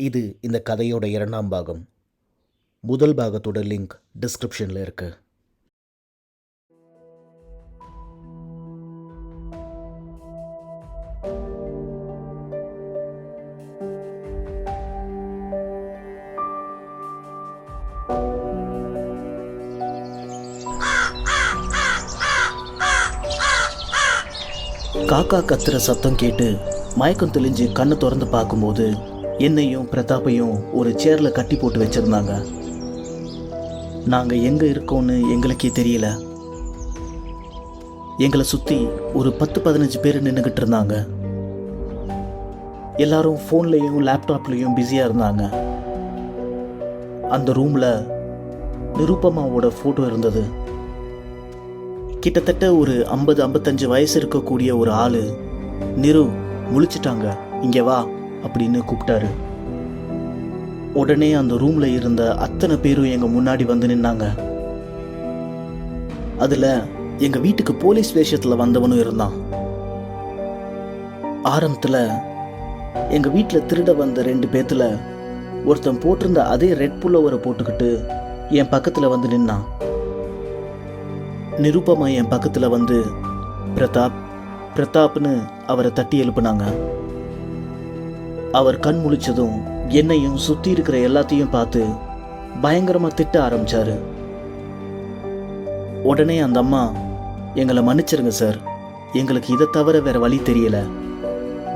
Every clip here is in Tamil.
இது இந்த கதையோட இரண்டாம் பாகம். முதல் பாகத்தோட லிங்க் டிஸ்கிரிப்ஷனில் இருக்கு. காக்கா கத்துற சத்தம் கேட்டு மயக்கம் தெளிஞ்சு கண்ணை திறந்து பார்க்கும்போது என்னையும் பிரதாப்பையும் ஒரு சேரில் கட்டி போட்டு வச்சிருந்தாங்க. நாங்கள் எங்கே இருக்கோன்னு எங்களுக்கே தெரியல. எங்களை சுற்றி ஒரு 10-15 பேர் நின்றுக்கிட்டு இருந்தாங்க. எல்லாரும் ஃபோன்லேயும் லேப்டாப்லேயும் பிஸியாக இருந்தாங்க. அந்த ரூமில் நிருப்பமாவோட ஃபோட்டோ இருந்தது. கிட்டத்தட்ட ஒரு 50-55 வயசு இருக்கக்கூடிய ஒரு ஆள், நிரு முழிச்சிட்டாங்க, இங்கே வா அப்படின்னு கூப்பிட்டாரு. உடனே அந்த ரூம்ல இருந்த அத்தனை பேரும் எங்க முன்னாடி வந்து நின்னாங்க. அதுல எங்க வீட்டுக்கு போலீஸ் வேஷத்துல வந்தவனும் இருந்தான். ஆரம்பத்துல எங்க வீட்டுல திருட வந்த 2 பேத்துல ஒருத்தன் போட்டிருந்த அதே ரெட் புல்லோவரை போட்டுக்கிட்டு என் பக்கத்துல வந்து நின்னான். நிருப்பமா என் பக்கத்துல வந்து பிரதாப் பிரதாப்னு அவரை தட்டி எழுப்புனாங்க. அவர் கண் முழிச்சதும் என்னையும் சுத்தி இருக்கிற எல்லாத்தையும் பார்த்து பயங்கரமா திட்ட ஆரம்பிச்சாரு. உடனே அந்த அம்மா, எங்களை மன்னிச்சிருங்க சார், எங்களுக்கு இதை தவிர வேற வழி தெரியல,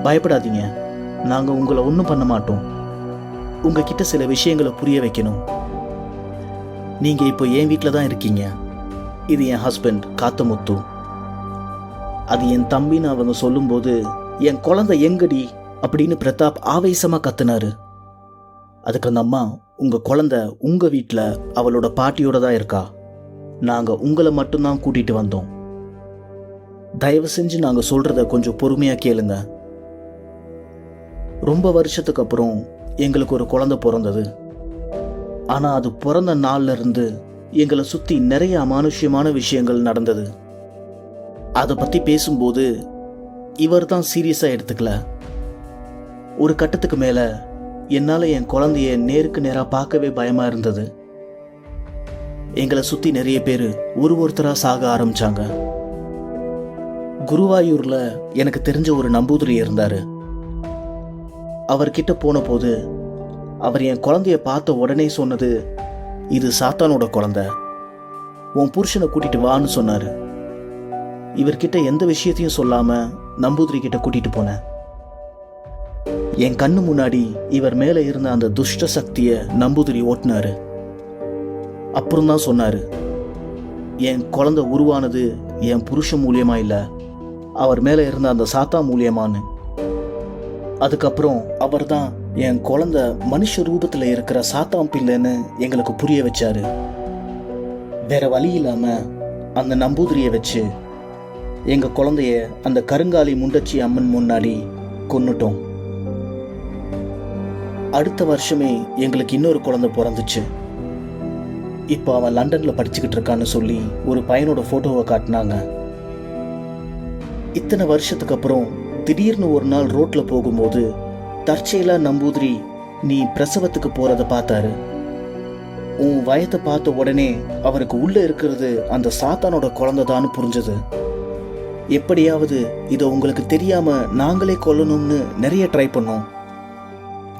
பயப்படாதீங்க, நாங்க உங்களை ஒன்றும் பண்ண மாட்டோம், உங்ககிட்ட சில விஷயங்களை புரிய வைக்கணும். நீங்க இப்போ என் வீட்டில் தான் இருக்கீங்க. இது என் ஹஸ்பண்ட் காத்தமுத்து. அது என் தம்பின்னு அவங்க சொல்லும்போது என் குழந்தை எங்கடி அப்படின்னு பிரதாப் ஆவேசமா கத்துனாரு. அதுக்கு அந்த அம்மா, உங்க குழந்தை உங்க வீட்டில் அவளோட பாட்டியோட தான் இருக்கா, நாங்க உங்களை மட்டும்தான் கூட்டிட்டு வந்தோம், தயவு செஞ்சு நாங்க சொல்றத கொஞ்சம் பொறுமையா கேளுங்க. ரொம்ப வருஷத்துக்கு அப்புறம் எங்களுக்கு ஒரு குழந்தை பிறந்தது. ஆனா அது பிறந்த நாள்ல இருந்து எங்களை சுத்தி நிறைய அமானுஷ்யமான விஷயங்கள் நடந்தது. அதை பத்தி பேசும்போது இவர் தான் சீரியஸா எடுத்துக்கல. ஒரு கட்டத்துக்கு மேல என்னால என் குழந்தைய நேருக்கு நேரா பார்க்கவே பயமா இருந்தது. எங்களை சுத்தி நிறைய பேர் ஒருத்தரா சாக ஆரம்பிச்சாங்க. குருவாயூர்ல எனக்கு தெரிஞ்ச ஒரு நம்பூதிரி இருந்தாரு. அவர்கிட்ட போன போது அவர் என் குழந்தைய பார்த்த உடனே சொன்னது, இது சாத்தானோட குழந்தை, உன் புருஷனை கூட்டிட்டு வான்னு சொன்னாரு. இவர்கிட்ட எந்த விஷயத்தையும் சொல்லாம நம்பூதிரி கிட்ட கூட்டிட்டு போனேன். என் கண்ணு முன்னாடி இவர் மேல இருந்த அந்த துஷ்ட சக்திய நம்பூதிரி ஓட்டினாரு. அப்புறம் தான் சொன்னாரு, என் குழந்தை உருவானது என் புருஷன் மூலியமா இல்ல, அவர் மேல இருந்த அந்த சாத்தா மூலியமானு. அதுக்கப்புறம் அவர் தான் என் குழந்தை மனுஷ ரூபத்துல இருக்கிற சாத்தாம் பிள்ளைன்னு எங்களுக்கு புரிய வச்சாரு. வேற வழி இல்லாம அந்த நம்பூதிரியை வச்சு எங்க குழந்தைய அந்த கருங்காலி முண்டச்சி அம்மன் முன்னாடி கொன்னுட்டோம். அடுத்த வருஷமே எங்களுக்கு இன்னொரு குழந்தை பிறந்துச்சு. இப்போ அவன் லண்டன்ல படிச்சுக்கிட்டு இருக்கான்னு சொல்லி ஒரு பையனோட போட்டோவை காட்டினாங்க. இத்தனை வருஷத்துக்கு அப்புறம் திடீர்னு ஒரு நாள் ரோட்ல போகும்போது தற்செயலா நம்பூதிரி நீ பிரசவத்துக்கு போறத பார்த்தாரு. உன் வயத்தை பார்த்த உடனே அவருக்கு உள்ள இருக்கிறது அந்த சாத்தானோட குழந்தைதான்னு புரிஞ்சது. எப்படியாவது இதை உங்களுக்கு தெரியாம நாங்களே கொல்லணும்னு நிறைய ட்ரை பண்ணோம்.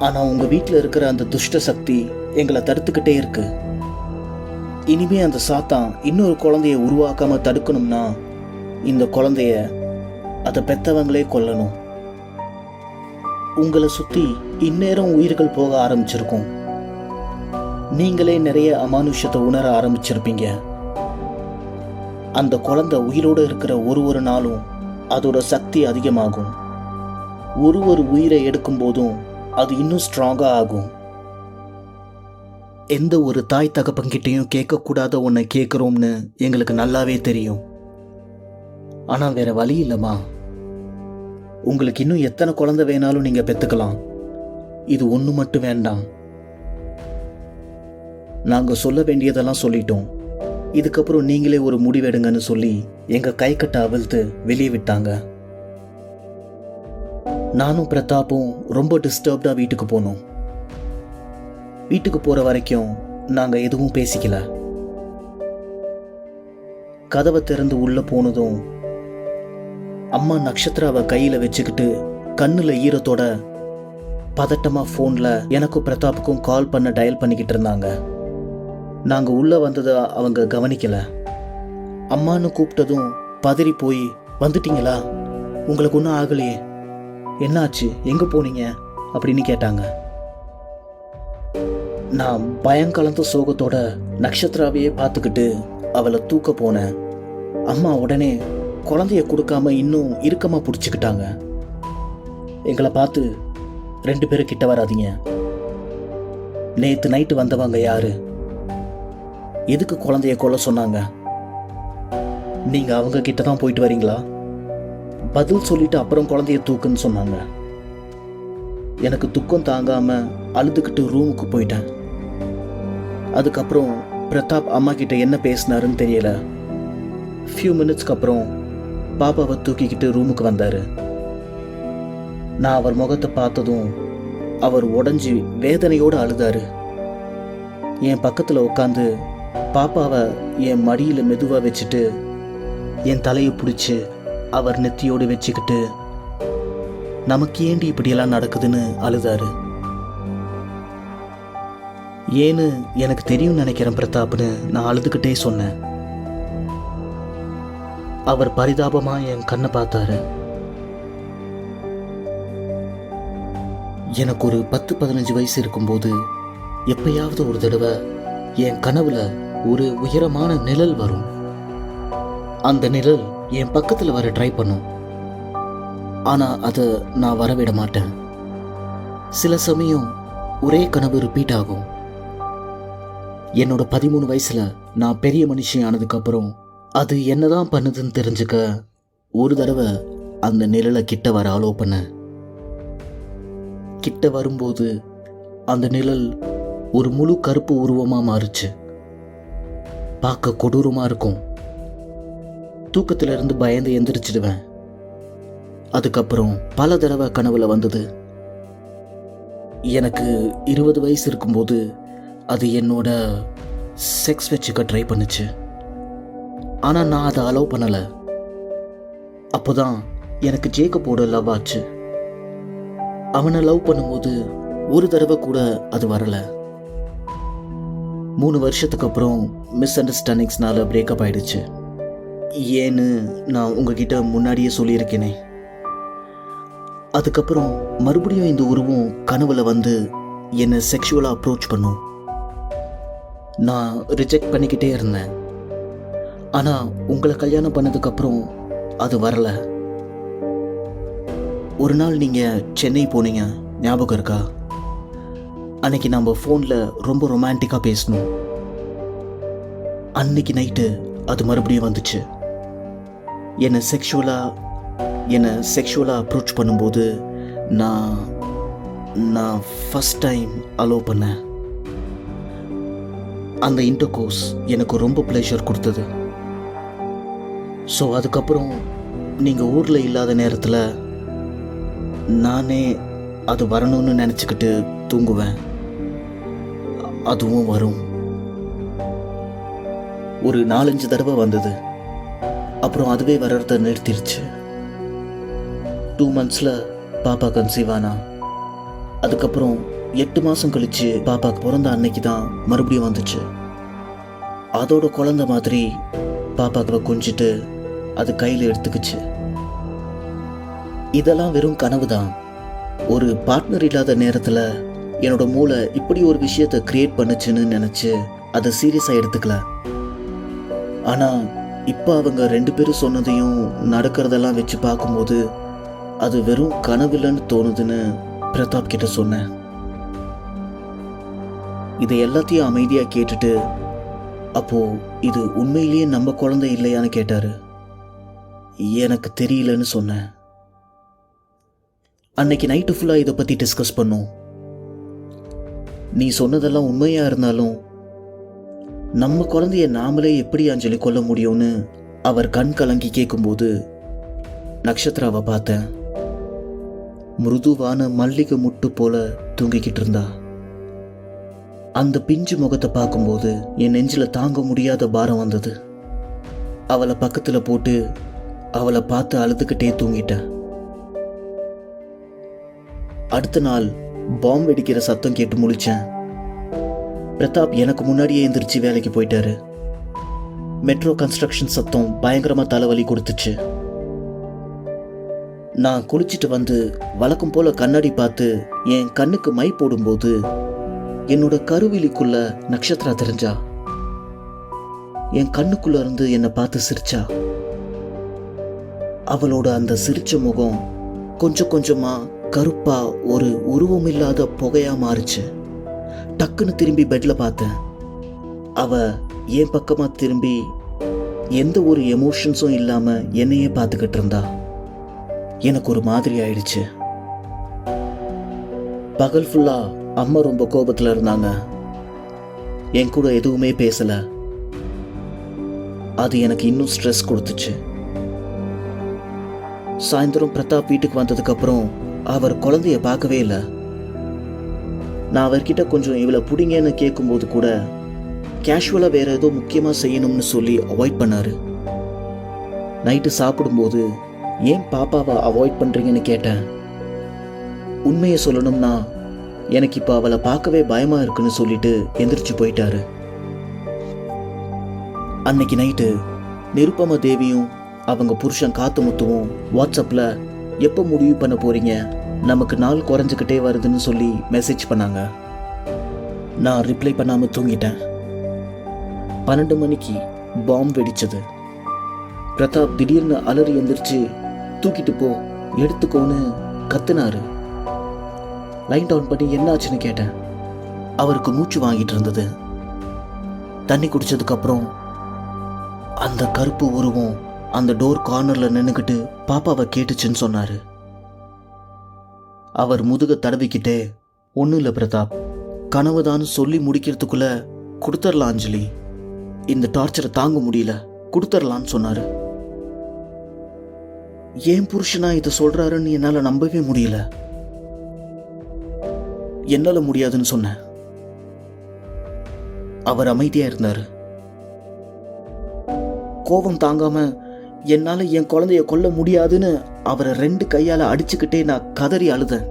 ஆனா உங்க வீட்டில் இருக்கிற அந்த துஷ்ட சக்தி எங்களை தடுத்துக்கிட்டே இருக்கு. இனிமே அந்த சாத்தான் இன்னொரு குழந்தைய உருவாக்காம தடுக்கணும்னா இந்த குழந்தைய அதை பெத்தவங்களே கொல்லணும். உங்களை சுத்தி இந்நேரம் உயிர்கள் போக ஆரம்பிச்சிருக்கும். நீங்களே நிறைய அமானுஷ்யத்தை உணர ஆரம்பிச்சிருப்பீங்க. அந்த குழந்தை உயிரோடு இருக்கிற ஒரு நாளும் அதோட சக்தி அதிகமாகும். ஒரு உயிரை எடுக்கும் போதும் அது இன்னும் ஸ்ட்ராங்கா ஆகும். எந்த ஒரு தாய் தகப்பன்கிட்டையும் கேட்கக்கூடாத ஒன்றை கேட்குறோம்னு எங்களுக்கு நல்லாவே தெரியும். ஆனால் வேற வழி இல்லைம்மா. உங்களுக்கு இன்னும் எத்தனை குழந்தை வேணாலும் நீங்க பெற்றுக்கலாம், இது ஒன்று மட்டும் வேண்டாம். நாங்கள் சொல்ல வேண்டியதெல்லாம் சொல்லிட்டோம், இதுக்கப்புறம் நீங்களே ஒரு முடிவெடுங்கன்னு சொல்லி எங்கள் கை கட்ட அவிழ்த்து வெளியே விட்டாங்க. நானும் பிரதாப்பும் ரொம்ப டிஸ்டர்ப்டாக வீட்டுக்கு போனோம். வீட்டுக்கு போகிற வரைக்கும் நாங்கள் எதுவும் பேசிக்கல. கதவை திறந்து உள்ளே போனதும் அம்மா நக்ஷத்ராவை கையில் வச்சுக்கிட்டு கண்ணில் ஈரத்தோட பதட்டமாக ஃபோனில் எனக்கும் பிரதாப்புக்கும் கால் பண்ண டயல் பண்ணிக்கிட்டு இருந்தாங்க. நாங்கள் உள்ளே வந்ததை அவங்க கவனிக்கலை. அம்மானு கூப்பிட்டதும் பதறி போய், வந்துட்டீங்களா, உங்களுக்கு ஒன்றும் ஆகலையே, என்னாச்சு, எங்கே போனீங்க அப்படின்னு கேட்டாங்க. நான் பயங்கலந்த சோகத்தோட நக்ஷத்ராவையே பார்த்துக்கிட்டு அவளை தூக்க போனேன். அம்மா உடனே குழந்தைய கொடுக்காம இன்னும் இறுக்கமாக பிடிச்சிக்கிட்டாங்க. எங்களை பார்த்து, 2 பேரும் கிட்ட வராதீங்க, நேற்று நைட்டு வந்தவங்க யாரு, எதுக்கு குழந்தைய கொல்ல சொன்னாங்க, நீங்க அவங்க கிட்ட தான் போயிட்டு வரீங்களா, பதில் சொல்லிட்டு அப்புறம் குழந்தைய தூக்குன்னு சொன்னாங்க. எனக்கு துக்கம் தாங்காம அழுதுகிட்டு ரூமுக்கு போயிட்டேன். அதுக்கப்புறம் பிரதாப் அம்மா கிட்ட என்ன பேசினாருன்னு தெரியல. ஃபியூ மினிட்ஸ்க்கு அப்புறம் பாப்பாவை தூக்கிக்கிட்டு ரூமுக்கு வந்தாரு. நான் அவர் முகத்தை பார்த்ததும் அவர் உடஞ்சி வேதனையோடு அழுதாரு. என் பக்கத்தில் உட்காந்து பாப்பாவை என் மடியில் மெதுவாக வச்சுட்டு என் தலையை பிடிச்சி அவர் நெத்தியோடு வச்சுக்கிட்டு, நமக்கு ஏண்டி இப்படியெல்லாம் நடக்குதுன்னு அழுதாரு. ஏன்னு எனக்கு தெரியும் நினைக்கிறேன் பிரதாப்னு நான் அழுதுகிட்டே சொன்னேன். அவர் பரிதாபமா என் கண்ணை பார்த்தாரு. எனக்கு ஒரு 10-15 வயசு இருக்கும்போது எப்பயாவது ஒரு தடவை என் கனவுல ஒரு உயரமான நிழல் வரும். அந்த நிழல் என் பக்கத்தில் வர ட்ரை பண்ணும். ஆனால் அதை நான் வரவிட மாட்டேன். சில சமயம் ஒரே கனவு ரிப்பீட் ஆகும். என்னோட 13 வயசுல நான் பெரிய மனுஷன் ஆனதுக்கப்புறம் அது என்னதான் பண்ணுதுன்னு தெரிஞ்சுக்க ஒரு தடவை அந்த நிழலை கிட்ட வர ஆலோ பண்ண. கிட்ட வரும்போது அந்த நிழல் ஒரு முழு கருப்பு உருவமாக மாறுச்சு. பார்க்க கொடூரமாக இருக்கும். தூக்கத்திலிருந்து பயந்து எந்திரிச்சிடுவேன். அதுக்கப்புறம் பல தடவை கனவுல வந்தது. எனக்கு 20 வயசு இருக்கும்போது அது என்னோட செக்ஸ் வச்சுக்க ட்ரை பண்ணுச்சு. ஆனால் நான் அதை அலோவ் பண்ணலை. அப்போதான் எனக்கு ஜேக்கபோட லவ் ஆச்சு. அவனை லவ் பண்ணும்போது ஒரு தடவை கூட அது வரலை. 3 வருஷத்துக்கு அப்புறம் மிஸ் அண்டர்ஸ்டாண்டிங்ஸ்னால பிரேக்கப் ஆயிடுச்சு. ஏன்னு நான் உங்ககிட்ட முன்னாடியே சொல்லியிருக்கேனே. அதுக்கப்புறம் மறுபடியும் இந்த உருவம் கனவுல வந்து என்னை செக்ஷுவலாக அப்ரோச் பண்ணும். நான் ரிஜெக்ட் பண்ணிக்கிட்டே இருந்தேன். ஆனால் உங்களை கல்யாணம் பண்ணதுக்கப்புறம் அது வரலை. ஒரு நாள் நீங்கள் சென்னை போனீங்க, ஞாபகம் இருக்கா? அன்னைக்கு நம்ம ஃபோனில் ரொம்ப ரொமான்டிக்காக பேசணும். அன்னைக்கு நைட்டு அது மறுபடியும் வந்துச்சு. என்னை செக்ஷுவலாக அப்ரோச் பண்ணும்போது நான் ஃபஸ்ட் டைம் அலோவ் பண்ணேன். அந்த இன்டர்கோர்ஸ் எனக்கு ரொம்ப ப்ளஷர் கொடுத்தது. ஸோ அதுக்கப்புறம் நீங்கள் ஊரில் இல்லாத நேரத்தில் நானே அது வரணும்னு நினச்சிக்கிட்டு தூங்குவேன். அதுவும் வரும். ஒரு 4-5 தடவை வந்தது. அப்புறம் அதுவே வர்றத நிறுத்திடுச்சு. 2 monthsல பாப்பா கன்சீவ் ஆனா. அதுக்கப்புறம் 8 மாதம் கழிச்சு பாப்பாக்கு பிறந்த அன்னைக்கு தான் மறுபடியும் வந்துச்சு. அதோட குழந்தை மாதிரி பாப்பாவை கொஞ்சிட்டு அது கையில் எடுத்துக்கிச்சு. இதெல்லாம் வெறும் கனவு தான். ஒரு பார்ட்னர் இல்லாத நேரத்தில் என்னோட மூளை இப்படி ஒரு விஷயத்தை கிரியேட் பண்ணுச்சுன்னு நினச்சி அதை சீரியஸாக எடுத்துக்கல. ஆனால் இப்போ அவங்க 2 பேரும் சொன்னதையும் நடக்கிறதெல்லாம் வச்சு பார்க்கும்போது அது வெறும் கனவில்லைன்னு தோணுதுன்னு பிரதாப் கிட்ட சொன்னேன். இதை எல்லாத்தையும் அமைதியாக கேட்டுட்டு, அப்போ இது உண்மையிலேயே நம்ம குழந்தை இல்லையான்னு கேட்டாரு. எனக்கு தெரியலன்னு சொன்னேன். அன்னைக்கு நைட்டு ஃபுல்லாக இதை பற்றி டிஸ்கஸ் பண்ணோம். நீ சொன்னதெல்லாம் உண்மையாக இருந்தாலும் நம்ம குழந்தைய நாமளே எப்படி அஞ்சலி கொள்ள முடியும்னு அவர் கண் கலங்கி கேட்கும்போது நக்ஷத்ராவை பார்த்தேன். மிருதுவான மல்லிகை முட்டு போல தூங்கிக்கிட்டு இருந்தா. அந்த பிஞ்சு முகத்தை பார்க்கும்போது என் நெஞ்சில் தாங்க முடியாத பாரம் வந்தது. அவளை பக்கத்தில் போட்டு அவளை பார்த்து அழுதுகிட்டே தூங்கிட்டேன். அடுத்த நாள் பாம்பு வெடிக்கிற சத்தம் கேட்டு முழிச்சேன். பிரதாப் எனக்கு முன்னாடியே எந்திரிச்சு வேலைக்கு போயிட்டாரு. மெட்ரோ கன்ஸ்ட்ரக்ஷன் சத்தம் பயங்கரமா தலைவலி கொடுத்துச்சு. நான் குளிச்சுட்டு வந்து வழக்கம் போல கண்ணாடி பார்த்து என் கண்ணுக்கு மை போடும்போது என்னோட கருவிலிக்குள்ள நட்சத்திரா தெரிஞ்சா. என் கண்ணுக்குள்ள இருந்து என்னை பார்த்து சிரிச்சா. அவளோட அந்த சிரிச்ச முகம் கொஞ்சம் கொஞ்சமா கருப்பா ஒரு உருவமில்லாத புகையா மாறுச்சு. டக்குன்னு திரும்பி பெட்ல பார்த்தேன். அவ என் பக்கமா திரும்பி எந்த ஒரு எமோஷன்ஸும் இல்லாம என்னையே பார்த்துக்கிட்டு இருந்தா. எனக்கு ஒரு மாதிரி ஆயிடுச்சு. பகல் ஃபுல்லா அம்மா ரொம்ப கோபத்துல இருந்தாங்க. என் கூட எதுவுமே பேசல. அது எனக்கு இன்னும் ஸ்ட்ரெஸ் கொடுத்துச்சு. சாயந்தரம் பிரதாப் வீட்டுக்கு வந்ததுக்கு அப்புறம் அவர் குழந்தைய பார்க்கவே இல்லை. நான் அவர்கிட்ட கொஞ்சம் இவளை பிடிங்கன்னு கேட்கும்போது கூட கேஷுவலாக வேற ஏதோ முக்கியமாக செய்யணும்னு சொல்லி அவாய்ட் பண்ணாரு. நைட்டு சாப்பிடும்போது ஏன் பாப்பாவை அவாய்ட் பண்ணுறீங்கன்னு கேட்டேன். உண்மையை சொல்லணும்னா எனக்கு இப்போ அவளை பார்க்கவே பயமாக இருக்குன்னு சொல்லிட்டு எந்திரிச்சு போயிட்டாரு. அன்னைக்கு நைட்டு நிருப்பமா தேவியும் அவங்க புருஷன் காத்துமுத்துவும் வாட்ஸ்அப்பில் எப்போ முடிவு பண்ண போறீங்க, நமக்கு நாள் குறைஞ்சிக்கிட்டே வருதுன்னு சொல்லி மெசேஜ் பண்ணாங்க. நான் ரிப்ளை பண்ணாமல் தூங்கிட்டேன். 12 மணிக்கு பாம்பு வெடிச்சது. பிரதாப் திடீர்னு அலறி எந்திரிச்சு தூக்கிட்டு போ எடுத்துக்கோன்னு கத்துனாரு. லைட் ஆன் பண்ணி என்னாச்சுன்னு கேட்டேன். அவருக்கு மூச்சு வாங்கிட்டு இருந்தது. தண்ணி குடிச்சதுக்கு அப்புறம் அந்த கருப்பு உருவம் அந்த டோர் கார்னர்ல நின்னுக்கிட்டு பாப்பாவை கேட்டுச்சுன்னு சொன்னாரு. அவர் முதுக தடவிக்கிட்டே, ஒன்றும் இல்லை பிரதாப், கனவுதான் சொல்லி முடிக்கிறதுக்குள்ள கொடுத்துடலாம் அஞ்சலி, இந்த டார்ச்சரை தாங்க முடியல, கொடுத்துடலான்னு சொன்னாரு. ஏன் புருஷனா இதை சொல்றாருன்னு என்னால நம்பவே முடியல. என்னால முடியாதுன்னு சொன்னேன். அவர் அமைதியா இருந்தாரு. கோபம் தாங்காம என்னால என் குழந்தைய கொல்ல முடியாதுன்னு அவரை 2 கையால அடிச்சுக்கிட்டே நான் கதறி அழுதேன்.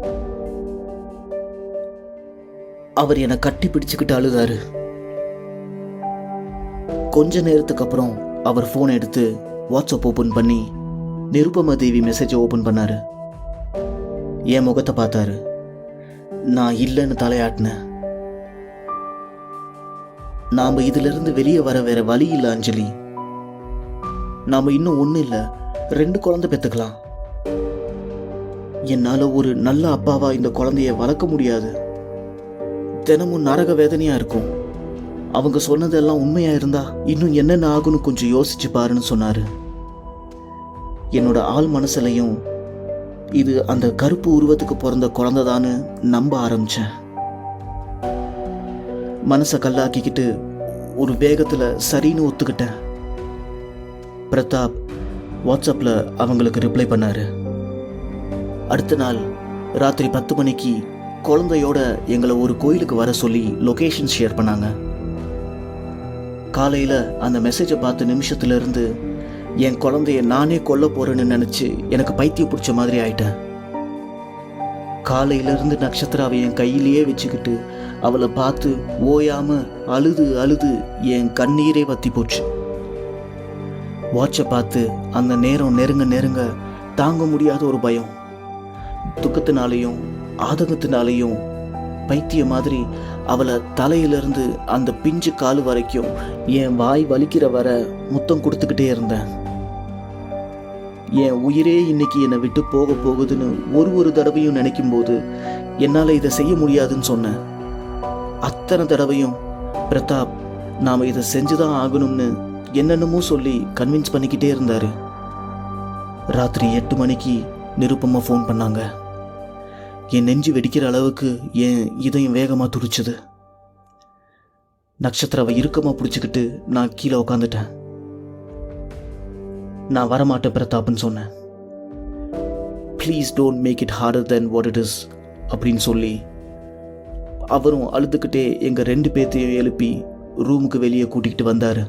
அவர் என்னை கட்டி பிடிச்சுக்கிட்டு அழுதாரு. கொஞ்ச நேரத்துக்கு அப்புறம் அவர் போன் எடுத்து வாட்ஸ்அப் ஓபன் பண்ணி நிருப்பமா தேவி மெசேஜ் ஓபன் பண்ணாரு. என் முகத்தை பார்த்தாரு. நான் இல்லைன்னு தலையாட்டினேன். நாம இதுல இருந்து வெளியே வர வேற வழி இல்லை அஞ்சலி. நாம இன்னும் ஒண்ணு இல்ல 2 குழந்தை பெத்துக்கலாம். என்னால ஒரு நல்ல அப்பாவா இந்த குழந்தைய வளர்க்க முடியாது. தினமும் நரக வேதனையா இருக்கும். அவங்க சொன்னதெல்லாம் உண்மையா இருந்தா இன்னும் என்னென்ன ஆகும்னு கொஞ்சம் யோசிச்சு பாருன்னு சொன்னாரு. என்னோட ஆள் மனசுலையும் இது அந்த கருப்பு உருவத்துக்கு பிறந்த குழந்தைதான்னு நம்ப ஆரம்பிச்சேன். மனசை கல்லாக்கிக்கிட்டு ஒரு வேகத்துல சரின்னு ஒத்துக்கிட்டேன். பிரதாப் வாட்ஸ்அப்பில் அவங்களுக்கு ரிப்ளை பண்ணாரு. அடுத்த நாள் ராத்திரி 10 மணிக்கு குழந்தையோட எங்களை ஒரு கோயிலுக்கு வர சொல்லி லொகேஷன் ஷேர் பண்ணாங்க. காலையில் அந்த மெசேஜை பார்த்த நிமிஷத்துல இருந்து என் குழந்தைய நானே கொல்ல போறேன்னு நினைச்சு எனக்கு பைத்தியம் பிடிச்ச மாதிரி ஆயிட்டேன். காலையிலிருந்து நட்சத்திராவை என் கையிலேயே வச்சுக்கிட்டு அவளை பார்த்து ஓயாம அழுது அழுது என் கண்ணீரே வத்தி போச்சு. வாட்சை பார்த்து அந்த நேரம் நெருங்க நெருங்க தாங்க முடியாத ஒரு பயம், துக்கத்தினாலையும் ஆதங்கத்தினாலையும் பைத்திய மாதிரி அவளை தலையிலிருந்து அந்த பிஞ்சு காலு வரைக்கும் என் வாய் வலிக்கிற வர முத்தம் கொடுத்துக்கிட்டே இருந்தேன். என் உயிரே இன்னைக்கு என்னை விட்டு போக போகுதுன்னு ஒரு தடவையும் நினைக்கும் போது என்னால இதை செய்ய முடியாதுன்னு சொன்னேன். அத்தனை தடவையும் பிரதாப் நாம இதை செஞ்சுதான் ஆகணும்னு என்னென்னமோ சொல்லி கன்வின்ஸ் பண்ணிக்கிட்டே இருந்தாரு. ராத்திரி 8 மணிக்கு நிருப்பமா ஃபோன் பண்ணாங்க. என் நெஞ்சு வெடிக்கிற அளவுக்கு என் இதயம் வேகமா துடிச்சது. நட்சத்திராவை இறுக்கமா பிடிச்சுக்கிட்டு நான் கீழே உட்காந்துட்டேன். நான் வரமாட்டேன் பிரதாப்னு சொன்னேன். Please don't make it harder then what it is அப்படின்னு சொல்லி அவரும் அழுதுகிட்டே எங்க 2 பேர்த்தையும் எழுப்பி ரூமுக்கு வெளியே கூட்டிகிட்டு வந்தாரு.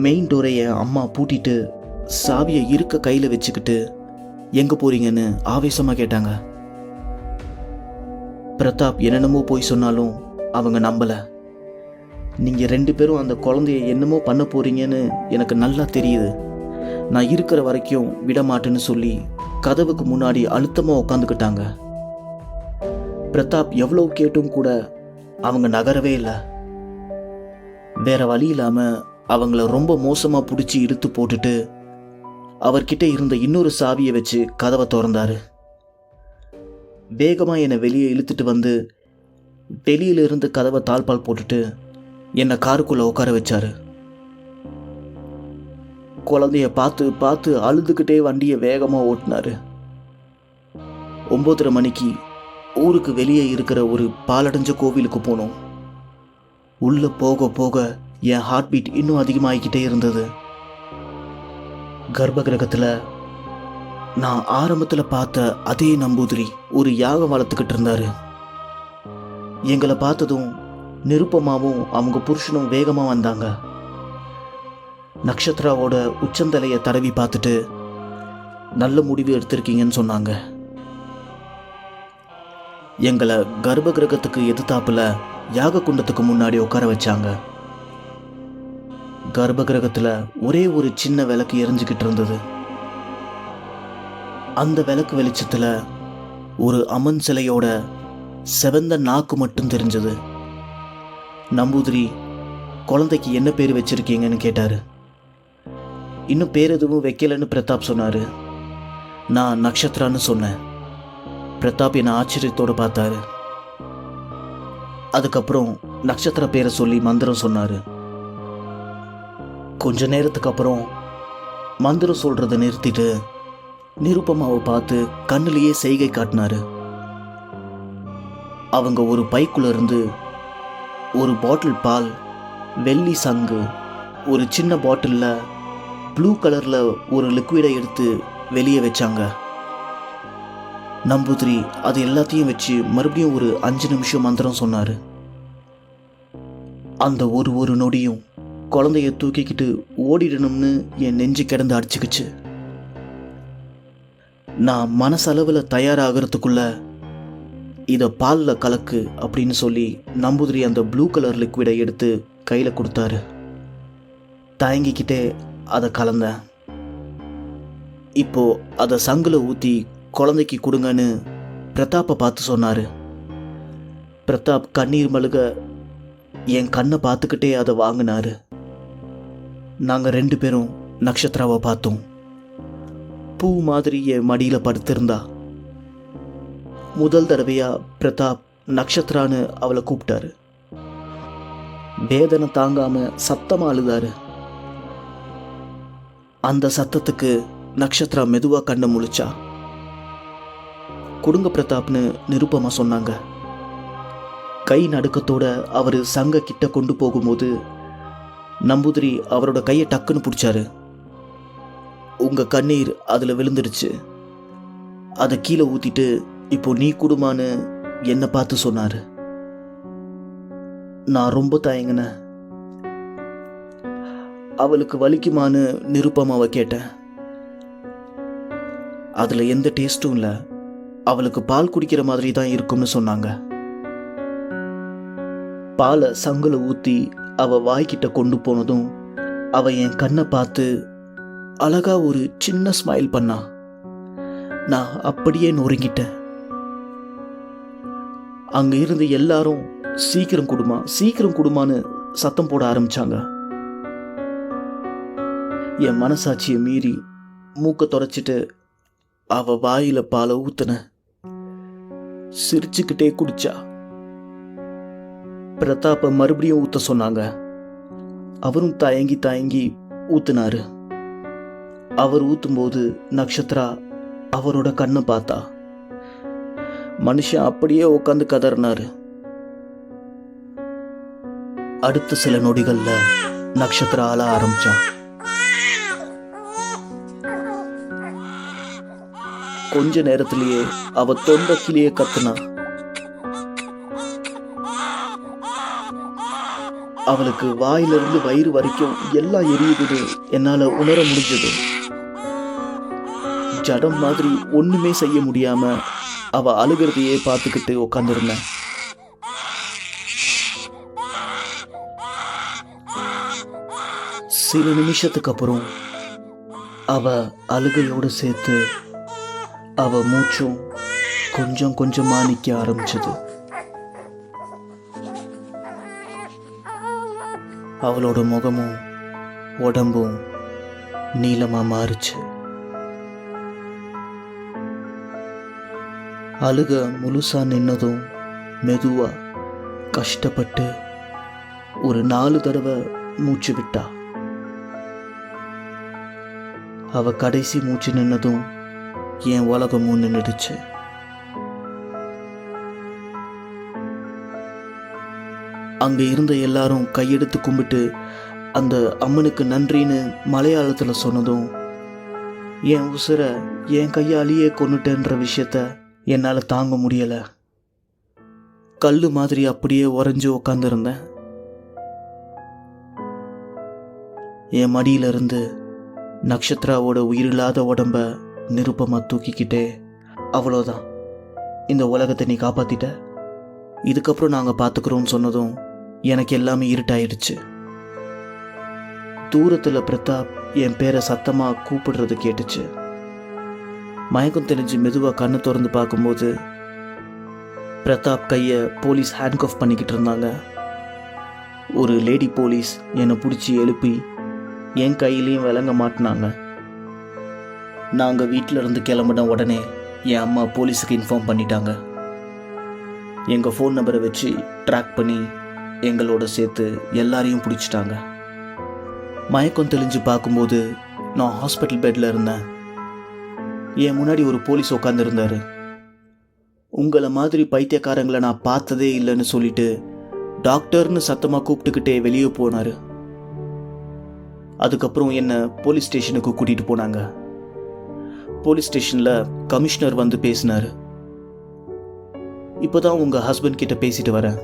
மெயின் டோரை என் அம்மா பூட்டிட்டு சாவியை இருக்க கையில் வச்சுக்கிட்டு எங்க போறீங்கன்னு ஆவேசமா கேட்டாங்க. பிரதாப் என்னென்னமோ போய் சொன்னாலும் அவங்க நம்பல. நீங்க 2 பேரும் அந்த குழந்தைய என்னமோ பண்ண போறீங்கன்னு எனக்கு நல்லா தெரியுது, நான் இருக்கிற வரைக்கும் விட மாட்டேன்னு சொல்லி கதவுக்கு முன்னாடி அழுத்தமா உட்காந்துக்கிட்டாங்க. பிரதாப் எவ்வளவு கேட்டும் கூட அவங்க நகரவே இல்லை. வேற வழி இல்லாம அவங்கள ரொம்ப மோசமா பிடிச்சி இழுத்து போட்டுட்டு அவர்கிட்ட இருந்த இன்னொரு சாவியை வச்சு கதவை திறந்தாரு. வேகமா என்னை வெளியே இழுத்துட்டு வந்து வெளியில இருந்து கதவை தாழ்பால் போட்டுட்டு என்னை காருக்குள்ள உட்கார வச்சாரு. குழந்தைய பார்த்து பார்த்து அழுதுகிட்டே வண்டியை வேகமா ஓட்டினாரு. 9:30 மணிக்கு ஊருக்கு வெளியே இருக்கிற ஒரு பாலடைஞ்ச கோவிலுக்கு போனோம். உள்ள போக போக என் ஹார்ட் பீட் இன்னும் அதிகமாகிக்கிட்டே இருந்தது. கர்ப்ப கிரகத்தில் நான் ஆரம்பத்தில் பார்த்த அதே நம்பூதிரி ஒரு யாகம் வளர்த்துக்கிட்டு இருந்தாரு. எங்களை பார்த்ததும் நிருப்பமாவும் அவங்க புருஷனும் வேகமாக வந்தாங்க. நக்ஷத்ராவோட உச்சந்தலையை தடவி பார்த்துட்டு நல்ல முடிவு எடுத்திருக்கீங்கன்னு சொன்னாங்க. எங்களை கர்ப்ப கிரகத்துக்கு எதிர்த்தாப்புல யாக குண்டத்துக்கு முன்னாடி உட்கார வச்சாங்க. கர்ப்ப கிரகத்தில் ஒரே ஒரு சின்ன விளக்கு எரிஞ்சுக்கிட்டு இருந்தது. அந்த விளக்கு வெளிச்சத்தில் ஒரு அம்மன் சிலையோட செவந்த நாக்கு மட்டும் தெரிஞ்சது. நம்பூதிரி குழந்தைக்கு என்ன பேர் வச்சிருக்கீங்கன்னு கேட்டாரு. இன்னும் பேர் எதுவும் வைக்கலன்னு பிரதாப் சொன்னாரு. நான் நக்ஷத்ரான்னு சொன்னேன். பிரதாப் என்னை ஆச்சரியத்தோடு பார்த்தாரு. அதுக்கப்புறம் நட்சத்திர பேரை சொல்லி மந்திரம் சொன்னாரு. கொஞ்ச நேரத்துக்கு அப்புறம் மந்திரம் சொல்றதை நிறுத்திட்டு நிருப்பமாவை பார்த்து கண்ணிலேயே செய்கை காட்டினாரு. அவங்க ஒரு பைக்குள்ள இருந்து ஒரு பாட்டில் பால், வெள்ளி சங்கு, ஒரு சின்ன பாட்டிலில் ப்ளூ கலரில் ஒரு லிக்விடை எடுத்து வெளியே வச்சாங்க. நம்பூதிரி அது எல்லாத்தையும் வச்சு மறுபடியும் ஒரு 5 நிமிஷம் மந்திரம் சொன்னார். அந்த ஒரு நொடியும் குழந்தைய தூக்கிக்கிட்டு ஓடிடணும்னு என் நெஞ்சு கிடந்து அடிச்சுக்கிச்சு. நான் மனசளவில் தயாராகிறதுக்குள்ள இதை பாலில் கலக்கு அப்படின்னு சொல்லி நம்பூதிரி அந்த ப்ளூ கலர் லிக்விடை எடுத்து கையில் கொடுத்தாரு. தயங்கிக்கிட்டே அதை கலந்தேன். இப்போ அதை சங்கில் ஊற்றி குழந்தைக்கு கொடுங்கன்னு பிரதாப்பை பார்த்து சொன்னார். பிரதாப் கண்ணீர் மழுக என் கண்ணை பார்த்துக்கிட்டே அதை வாங்கினாரு. நாங்கள் 2 பேரும் நக்ஷத்ராவை பார்த்தோம். பூ மாதிரி என் மடியில் படுத்திருந்தா. முதல் தடவையா பிரதாப் நக்ஷத்ரான்னு அவளை கூப்பிட்டாரு. வேதனை தாங்காம சத்தமா அழுதாரு. அந்த சத்தத்துக்கு நக்ஷத்ரா மெதுவா கண்ணை முழிச்சா. கொடுங்க பிரதாப்னு நிருப்பமா சொன்னாங்க. கை நடுக்கத்தோட அவர் சங்க கிட்ட கொண்டு போகும்போது நம்பூதிரி அவரோட கையை டக்குன்னு பிடிச்சாரு. உங்க கண்ணீர் அதுல விழுந்துடுச்சு, அதை கீழே ஊத்திட்டு இப்போ நீ குடுமான்னு என்னை பார்த்து சொன்னாரு. நான் ரொம்ப தயங்கினேன். அவளுக்கு வலிக்குமான்னு நிருப்பமாவை கேட்டேன். அதுல எந்த டேஸ்டும் இல்லை, அவளுக்கு பால் குடிக்கிற மாதிரி தான் இருக்கும்னு சொன்னாங்க. பாலை சங்குல ஊத்தி அவ வாய்க்கிட்ட கொண்டு போனதும் அவ என் கண்ணை பார்த்து அழகா ஒரு சின்ன ஸ்மைல் பண்ணா. நான் அப்படியே நொறுங்கிட்டேன். அங்க இருந்து எல்லாரும் சீக்கிரம் குடுமா சீக்கிரம் குடுமான்னு சத்தம் போட ஆரம்பிச்சாங்க. என் மனசாட்சியை மீறி மூக்க தொடச்சிட்டு அவ வாயில பாலை ஊத்துன. சிரிச்சுக்கிட்டே குடிச்சா. பிரதாப்ப மறுபடியும் ஊத்த சொன்னாங்க. அவரும் தயங்கி ஊத்துனாரு. அவர் ஊத்தும்போது நக்ஷத்ரா அவரோட கண்ணை பார்த்தா. மனுஷன் அப்படியே உட்காந்து கதறினாரு. அடுத்த சில நொடிகள்ல நக்ஷத்ரா ஆள ஆரம்பிச்சா. கொஞ்ச நேரத்திலேயே அவ தொண்டை கிளியே கத்துனா. அவளுக்கு வாயிலிருந்து வயிறு வரைக்கும் எல்லாம் எரியுதுன்னு என்னால உணர முடிஞ்சது. ஜடம் மாதிரி ஒண்ணுமே செய்ய முடியாம அவ அழுகிறதையே பார்த்துக்கிட்டு உட்காந்துருந்தேன். சில நிமிஷத்துக்கு அப்புறம் அவ அழுகையோடு சேர்த்து அவ மூச்சும் கொஞ்சம் கொஞ்சமா நிக்க ஆரம்பிச்சது. அவளோட முகமும் உடம்பும் நீளமா மாறுச்சு. அழுக முழுசா நின்னதும் மெதுவா கஷ்டப்பட்டு ஒரு 4 தடவை மூச்சு விட்டா. அவ கடைசி மூச்சு நின்னதும் என் உலகமும் நின்றுடுச்சு. அங்க இருந்த எல்லாரும் கையெடுத்து கும்பிட்டு அந்த அம்மனுக்கு நன்றின்னு மலையாளத்துல சொன்னதும் என் உசுர என் கையாலேயே கொன்னுட்டேன்ற விஷயத்த என்னால தாங்க முடியல. கல்லு மாதிரி அப்படியே உறைஞ்சு உக்காந்துருந்தேன். என் மடியில இருந்து நக்ஷத்ராவோட உயிரில்லாத உடம்ப நிருப்பமா தூக்கிக்கிட்டே, அவ்வளோதான், இந்த உலகத்தை நீ காப்பாத்திட்ட, இதுக்கப்புறம் நாங்க பாத்துக்கிறோம்னு சொன்னதும் எனக்கு எல்லாமே இருட்டாயிடுச்சு. தூரத்துல பிரதாப் என் பேரை சத்தமா கூப்பிடுறது கேட்டுச்சு. மயக்கம் தெளிஞ்சு மெதுவா கண்ணு திறந்து பார்க்கும்போது பிரதாப் கைய போலீஸ் ஹேண்ட்கஃப் பண்ணிக்கிட்டு இருந்தாங்க. ஒரு லேடி போலீஸ் என்னை பிடிச்சி எழுப்பி என் கையிலையும் விளங்க மாட்டினாங்க. நாங்கள் வீட்டில் இருந்து கிளம்பின உடனே என் அம்மா போலீஸுக்கு இன்ஃபார்ம் பண்ணிட்டாங்க. எங்கள் ஃபோன் நம்பரை வச்சு ட்ராக் பண்ணி எங்களோட சேர்த்து எல்லாரையும் பிடிச்சிட்டாங்க. மயக்கம் தெளிஞ்சு பார்க்கும்போது நான் ஹாஸ்பிட்டல் பெட்டில் இருந்தேன். என் முன்னாடி ஒரு போலீஸ் உட்காந்துருந்தாரு. உங்களை மாதிரி பைத்தியக்காரங்களை நான் பார்த்ததே இல்லைன்னு சொல்லிட்டு டாக்டர்னு சத்தமாக கூப்பிட்டுக்கிட்டே வெளியே போனார். அதுக்கப்புறம் என்னை போலீஸ் ஸ்டேஷனுக்கு கூட்டிகிட்டு போனாங்க. போலீஸ் ஸ்டேஷனில் கமிஷனர் வந்து பேசினார். இப்போதான் உங்கள் ஹஸ்பண்ட் கிட்ட பேசிட்டு வரேன்.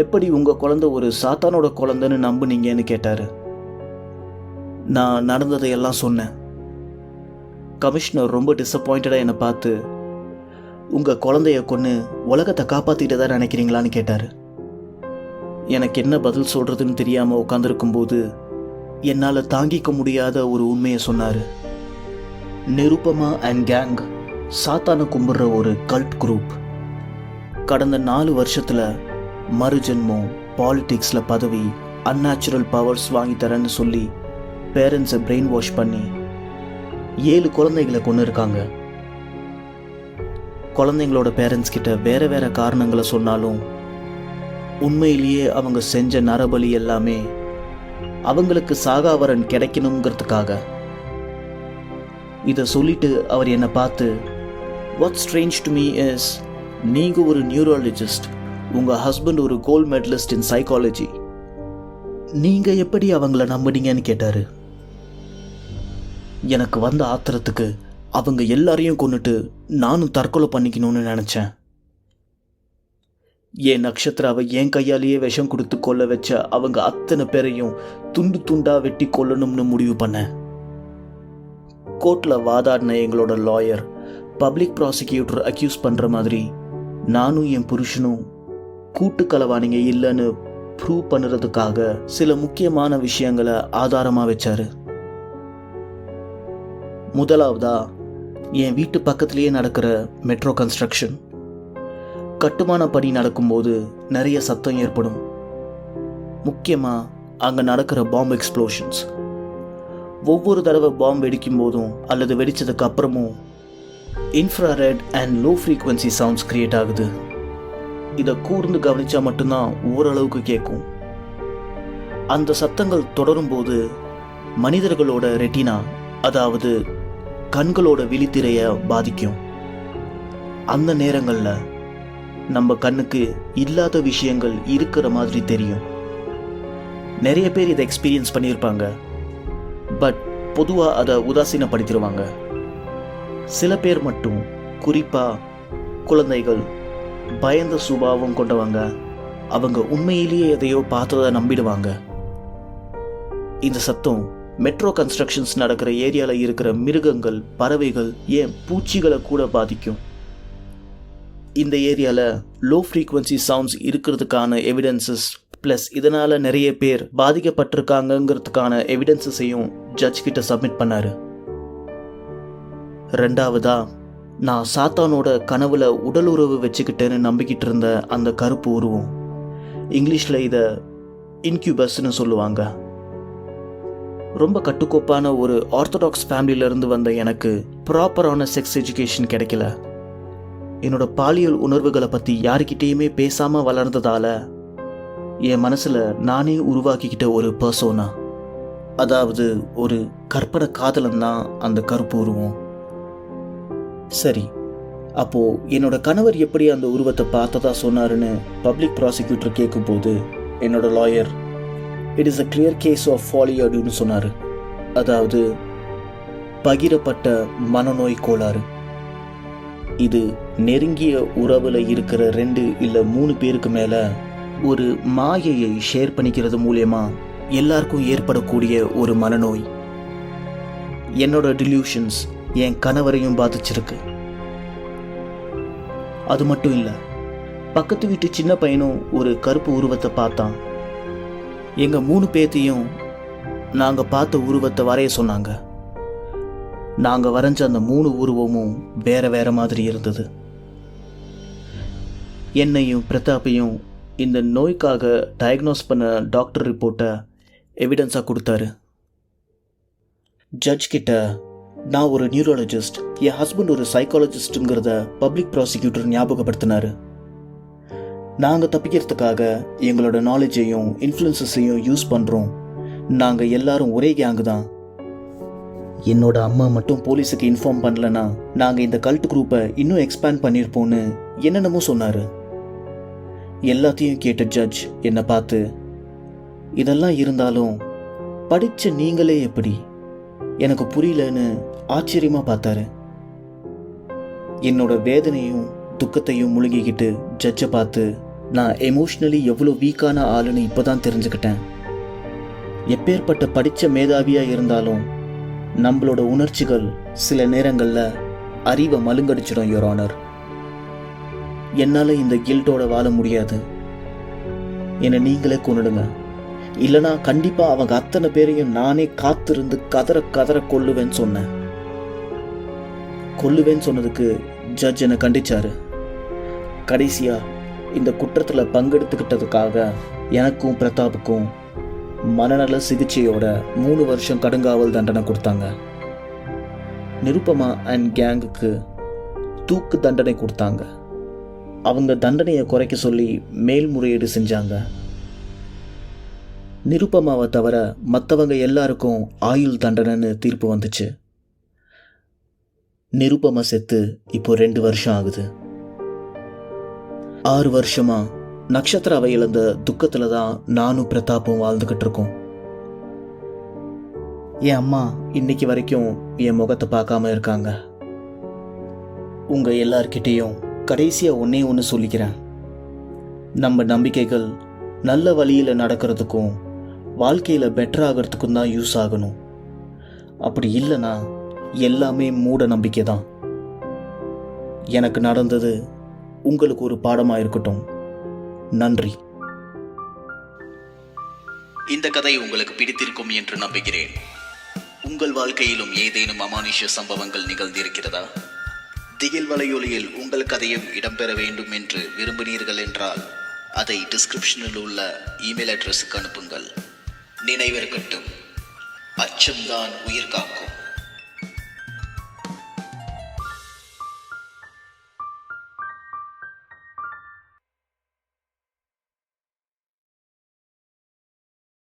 எப்படி உங்கள் குழந்தை ஒரு சாத்தானோட குழந்தைன்னு நம்புனீங்கன்னு கேட்டார். நான் நடந்ததையெல்லாம் சொன்னேன். கமிஷனர் ரொம்ப டிசப்பாயிண்டடாக என்னை பார்த்து, உங்கள் குழந்தைய கொன்று உலகத்தை காப்பாற்றிட்டு தான் நினைக்கிறீங்களான்னு கேட்டார். எனக்கு என்ன பதில் சொல்கிறதுன்னு தெரியாமல் உட்காந்துருக்கும்போது என்னால் தாங்கிக்க முடியாத ஒரு உண்மையை சொன்னார். நிருப்பமா அண்ட் கேங் சாத்தானை கும்பிட்ற ஒரு கல்ட் குரூப். கடந்த 4 வருஷத்தில் மறுஜென்மம், பாலிடிக்ஸில் பதவி, அன்நேச்சுரல் பவர்ஸ் வாங்கி தரேன்னு சொல்லி பேரண்ட்ஸை பிரெயின் வாஷ் பண்ணி 7 குழந்தைகளை கொண்டு இருக்காங்க. குழந்தைங்களோட பேரண்ட்ஸ் கிட்ட வேற வேற காரணங்களை சொன்னாலும் உண்மையிலேயே அவங்க செஞ்ச நரபலி எல்லாமே அவங்களுக்கு சாகாவரன் கிடைக்கணுங்கிறதுக்காக. இதை சொல்லிட்டு அவர் என்னை பார்த்து, what strange to me is, நீங்க ஒரு நியூராலஜிஸ்ட், உங்க ஹஸ்பண்ட் ஒரு கோல்ட் மெடலிஸ்ட் இன் சைக்காலஜி, நீங்க எப்படி அவங்கள நம்பினீங்கன்னு கேட்டாரு. எனக்கு வந்த ஆத்திரத்துக்கு அவங்க எல்லாரையும் கொன்னுட்டு நானும் தற்கொலை பண்ணிக்கணும்னு நினைச்சேன். என் நக்ஷத்ராவை என் கையாலேயே விஷம் கொடுத்து கொல்ல வச்ச அவங்க அத்தனை பேரையும் துண்டு துண்டா வெட்டி கொல்லணும்னு முடிவு பண்ணேன். கோர்ட்ல வாதாடின எங்களோட லாயர் பப்ளிக் ப்ராசிக்யூட்டர் அக்யூஸ் பண்ற மாதிரி நானும் என் புருஷனும் கூட்டு களவாணிங்க இல்லைன்னு ப்ரூவ் பண்ணுறதுக்காக சில முக்கியமான விஷயங்களை ஆதாரமாக வச்சாரு. முதலாவதா என் வீட்டு பக்கத்திலேயே நடக்கிற மெட்ரோ கன்ஸ்ட்ரக்ஷன். கட்டுமான பணி நடக்கும்போது நிறைய சத்தம் ஏற்படும். முக்கியமாக அங்கே நடக்கிற பாம்பு எக்ஸ்ப்ளோஷன்ஸ். ஒவ்வொரு தடவை பாம்பு வெடிக்கும் போதும் அல்லது வெடிச்சதுக்கு அப்புறமும் infrared and low frequency sounds create ஆகுது. இதை கூர்ந்து கவனிச்சா மட்டும்தான் ஓரளவுக்கு கேட்கும். அந்த சத்தங்கள் தொடரும் போது மனிதர்களோட ரெட்டினா, அதாவது கண்களோட விழித்திரைய பாதிக்கும். அந்த நேரங்களில் நம்ம கண்ணுக்கு இல்லாத விஷயங்கள் இருக்கிற மாதிரி தெரியும். நிறைய பேர் இதை எக்ஸ்பீரியன்ஸ் பண்ணியிருப்பாங்க, பட் பொதுவாக அதை உதாசீனப்படுத்திடுவாங்க. சில பேர் மட்டும், குறிப்பாக குழந்தைகள், பயந்த சுபாவம் கொண்டவங்க, அவங்க உண்மையிலேயே எதையோ பார்த்ததை நம்பிடுவாங்க. இந்த சத்தம் மெட்ரோ கன்ஸ்ட்ரக்ஷன்ஸ் நடக்கிற ஏரியாவில் இருக்கிற மிருகங்கள், பறவைகள், ஏன் பூச்சிகளை கூட பாதிக்கும். இந்த ஏரியாவில் லோ ஃப்ரீக்வன்சி சவுண்ட்ஸ் இருக்கிறதுக்கான எவிடன்சஸ் ப்ளஸ் இதனால் நிறைய பேர் பாதிக்கப்பட்டிருக்காங்கங்கிறதுக்கான எவிடன்சஸையும் ஜட்ஜ் கிட்ட சப்மிட் பண்ணாரு. ரெண்டாவதா, நான் சாத்தானோட கனவுல உடலுறவு வச்சுக்கிட்டேன்னு நம்பிக்கிட்டு இருந்த அந்த கருப்பு உருவம், இங்கிலீஷில் இதை இன்க்யூபஸ்ன்னு சொல்லுவாங்க. ரொம்ப கட்டுக்கோப்பான ஒரு ஆர்த்தடாக்ஸ் ஃபேமிலியிலேருந்து வந்த எனக்கு ப்ராப்பரான செக்ஸ் எஜுகேஷன் கிடைக்கல. என்னோட பாலியல் உணர்வுகளை பற்றி யாருக்கிட்டேயுமே பேசாமல் வளர்ந்ததால் என் மனசில் நானே உருவாக்கிக்கிட்ட ஒரு பர்சோனா, அதாவது ஒரு கற்பனை காதலன் தான் அந்த கருப்பு உருவம். சரி, அப்போது என்னோட கணவர் எப்படி அந்த உருவத்தை பார்த்ததா சொன்னாருன்னு பப்ளிக் ப்ராசிக்யூட்டர் கேட்கும்போது என்னோட lawyer it is a clear case of ஃபாலியாடுன்னு சொன்னார். அதாவது பகிரப்பட்ட மனநோய் கோளாறு. இது நெருங்கிய உறவில் இருக்கிற 2 இல்லை 3 பேருக்கு மேலே ஒரு மாயையை ஷேர் பண்ணிக்கிறது மூலயமா எல்லாருக்கும் ஏற்படக்கூடிய ஒரு மனநோய். என்னோட டில்யூஷன்ஸ் என் கணவரையும் பாதிச்சிருக்கு. அது மட்டும் இல்லை, பக்கத்து வீட்டு சின்ன பையனும் ஒரு கருப்பு உருவத்தை பார்த்தான். எங்கள் 3 பேர்த்தையும் நாங்கள் பார்த்த உருவத்தை வரைய சொன்னாங்க. நாங்கள் வரைஞ்ச அந்த 3 உருவமும் வேற வேற மாதிரி இருந்தது. என்னையும் பிரதாப்பையும் இந்த நோய்க்காக டயக்னோஸ் பண்ண டாக்டர் ரிப்போர்ட்டை எவிடன்ஸாக கொடுத்தாரு. ஜட்ஜ் கிட்ட நான் ஒரு நியூரோலஜிஸ்ட், என் ஹஸ்பண்ட் ஒரு சைக்காலஜிஸ்ட்டுங்கிறத பப்ளிக் ப்ராசிக்யூட்டர் ஞாபகப்படுத்தினார். நாங்கள் தப்பிக்கிறதுக்காக எங்களோட நாலேஜையும் இன்ஃப்ளூயன்ஸஸையும் யூஸ் பண்ணுறோம். நாங்கள் எல்லாரும் ஒரே கேங்கு தான். என்னோட அம்மா மட்டும் போலீஸுக்கு இன்ஃபார்ம் பண்ணலன்னா நாங்கள் இந்த கல்ட் குரூப்பை இன்னும் எக்ஸ்பேண்ட் பண்ணியிருப்போன்னு என்னென்னமோ சொன்னார். எல்லாத்தையும் கேட்ட ஜட்ஜ் என்னை பார்த்து, இதெல்லாம் இருந்தாலும் படித்த நீங்களே எப்படி, எனக்கு புரியலன்னு ஆச்சரியமாக பார்த்தாரு. என்னோட வேதனையும் துக்கத்தையும் முழுங்கிக்கிட்டு ஜட்ஜை பார்த்து, நான் எமோஷ்னலி எவ்வளோ வீக்கான ஆளுன்னு இப்போ தான் தெரிஞ்சுக்கிட்டேன். எப்பேற்பட்ட படித்த மேதாவியாக இருந்தாலும் நம்மளோட உணர்ச்சிகள் சில நேரங்களில் அறிவை மழுங்கடிச்சிடும் யுவர் ஆனர். என்னால் இந்த கில்ட்டோட வாழ முடியாது, என்னை நீங்களே கொன்னுடுங்க, இல்லைனா கண்டிப்பாக அவங்க அத்தனை பேரையும் நானே காத்திருந்து கதற கதற கொல்லுவேன்னு சொன்னேன். கொல்லுவேன்னு சொன்னதுக்கு ஜட்ஜ் என்னை கண்டிச்சாரு. கடைசியாக இந்த குற்றத்தில் பங்கெடுத்துக்கிட்டதுக்காக எனக்கும் பிரதாப்புக்கும் மனநல சிகிச்சையோட 3 வருஷம் கடுங்காவல் தண்டனை கொடுத்தாங்க. நிருப்பமா அண்ட் கேங்குக்கு தூக்கு தண்டனை கொடுத்தாங்க. அவங்க தண்டனையை குறைக்க சொல்லி மேல்முறையீடு செஞ்சாங்க. நிருப்பமாவை தவிர மற்றவங்க எல்லாருக்கும் ஆயுள் தண்டனைன்னு தீர்ப்பு வந்துச்சு. நிருப்பமா செத்து இப்போ 2 வருஷம் ஆகுது. 6 வருஷமா நட்சத்திராவை இழந்த துக்கத்துல தான் நானும் பிரதாப்பும் வாழ்ந்துகிட்டு இருக்கோம். என் அம்மா இன்னைக்கு வரைக்கும் என் முகத்தை பார்க்காம இருக்காங்க. உங்க எல்லார்கிட்டையும் கடைசியா ஒன்று சொல்லிக்கிறேன். நம்ம நம்பிக்கைகள் நல்ல வழியில் நடக்கிறதுக்கும் வாழ்க்கையில் பெட்டர் ஆகிறதுக்கும் தான் யூஸ் ஆகணும். அப்படி இல்லைன்னா எல்லாமே மூட நம்பிக்கை தான். எனக்கு நடந்தது உங்களுக்கு ஒரு பாடமாக இருக்கட்டும். நன்றி. இந்த கதை உங்களுக்கு பிடித்திருக்கும் என்று நம்புகிறேன். உங்கள் வாழ்க்கையிலும் ஏதேனும் அமானுஷ்ய சம்பவங்கள் நிகழ்ந்திருக்கிறதா? திகில் வலையொலியில் உங்கள் கதையும் இடம்பெற வேண்டும் என்று விரும்பினீர்கள் என்றால் அதை டிஸ்கிரிப்ஷனில் உள்ள இமெயில் அட்ரஸுக்கு அனுப்புங்கள். நினைவிருக்கட்டும், அச்சம்தான் உயிர் காக்கும்.